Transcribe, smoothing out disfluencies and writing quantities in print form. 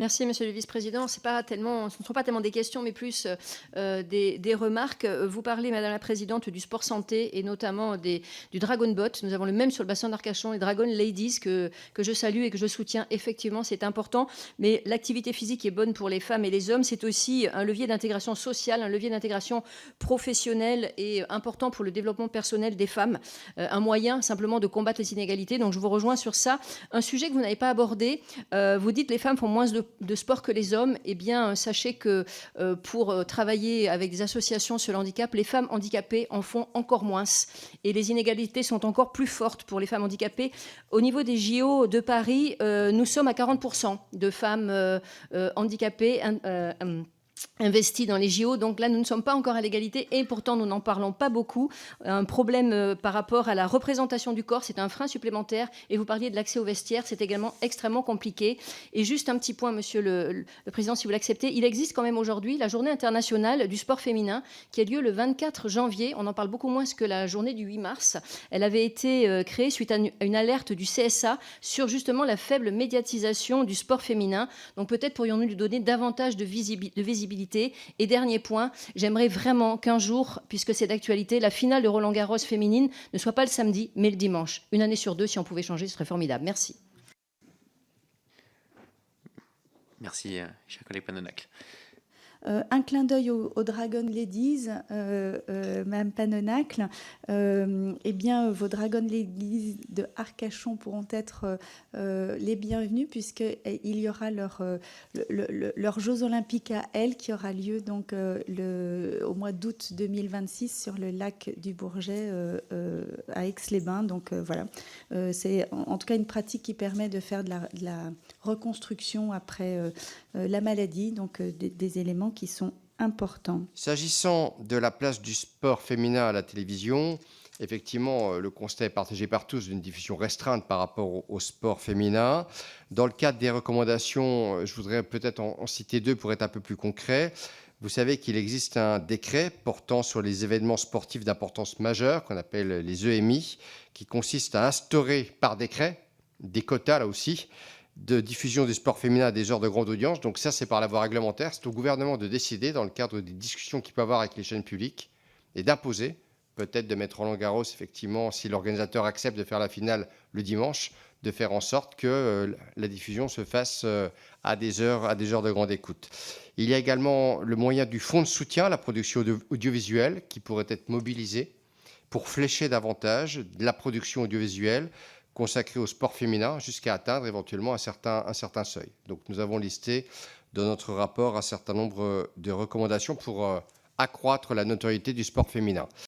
Merci, monsieur le vice-président. Ce ne sont pas tellement des questions, mais plus des remarques. Vous parlez, madame la présidente, du sport santé et notamment du Dragon Boat. Nous avons le même sur le bassin d'Arcachon, les Dragon Ladies, que je salue et que je soutiens. Effectivement, c'est important. Mais l'activité physique est bonne pour les femmes et les hommes. C'est aussi un levier d'intégration sociale, un levier d'intégration professionnelle et important pour le développement personnel des femmes. Un moyen simplement de combattre les inégalités. Donc, je vous rejoins sur ça. Un sujet que vous n'avez pas abordé, vous dites les femmes font moins de sport que les hommes. Eh bien, sachez que pour travailler avec des associations sur le handicap, les femmes handicapées en font encore moins. Et les inégalités sont encore plus fortes pour les femmes handicapées. Au niveau des JO de Paris, nous sommes à 40% de femmes handicapées investis dans les JO. Donc là, nous ne sommes pas encore à l'égalité et pourtant, nous n'en parlons pas beaucoup. Un problème par rapport à la représentation du corps, c'est un frein supplémentaire. Et vous parliez de l'accès aux vestiaires, c'est également extrêmement compliqué. Et juste un petit point, monsieur le président, si vous l'acceptez, il existe quand même aujourd'hui la journée internationale du sport féminin qui a lieu le 24 janvier. On en parle beaucoup moins que la journée du 8 mars. Elle avait été créée suite à une alerte du CSA sur justement la faible médiatisation du sport féminin. Donc peut-être pourrions-nous lui donner davantage de visibilité. Et dernier point, j'aimerais vraiment qu'un jour, puisque c'est d'actualité, la finale de Roland-Garros féminine ne soit pas le samedi, mais le dimanche. Une année sur deux, si on pouvait changer, ce serait formidable. Merci. Merci, cher collègue Panonacle. Un clin d'œil aux Dragon Ladies, Mme Panonacle. Eh bien, vos Dragon Ladies de Arcachon pourront être les bienvenus puisqu'il y aura leurs Jeux Olympiques à elles qui aura lieu donc, au mois d'août 2026 sur le lac du Bourget à Aix-les-Bains. Donc voilà, c'est en tout cas une pratique qui permet de faire de la reconstruction après la maladie, donc des éléments qui sont importants. S'agissant de la place du sport féminin à la télévision, effectivement, le constat est partagé par tous d'une diffusion restreinte par rapport au sport féminin. Dans le cadre des recommandations, je voudrais peut-être en citer deux pour être un peu plus concret. Vous savez qu'il existe un décret portant sur les événements sportifs d'importance majeure, qu'on appelle les EMI, qui consiste à instaurer par décret des quotas, là aussi, de diffusion du sport féminin à des heures de grande audience. Donc ça, c'est par la voie réglementaire. C'est au gouvernement de décider, dans le cadre des discussions qu'il peut avoir avec les chaînes publiques, et d'imposer, peut-être de mettre Roland-Garros, effectivement, si l'organisateur accepte de faire la finale le dimanche, de faire en sorte que la diffusion se fasse à des heures de grande écoute. Il y a également le moyen du fonds de soutien à la production audiovisuelle qui pourrait être mobilisé pour flécher davantage de la production audiovisuelle consacrée au sport féminin jusqu'à atteindre éventuellement un certain seuil. Donc nous avons listé dans notre rapport un certain nombre de recommandations pour accroître la notoriété du sport féminin.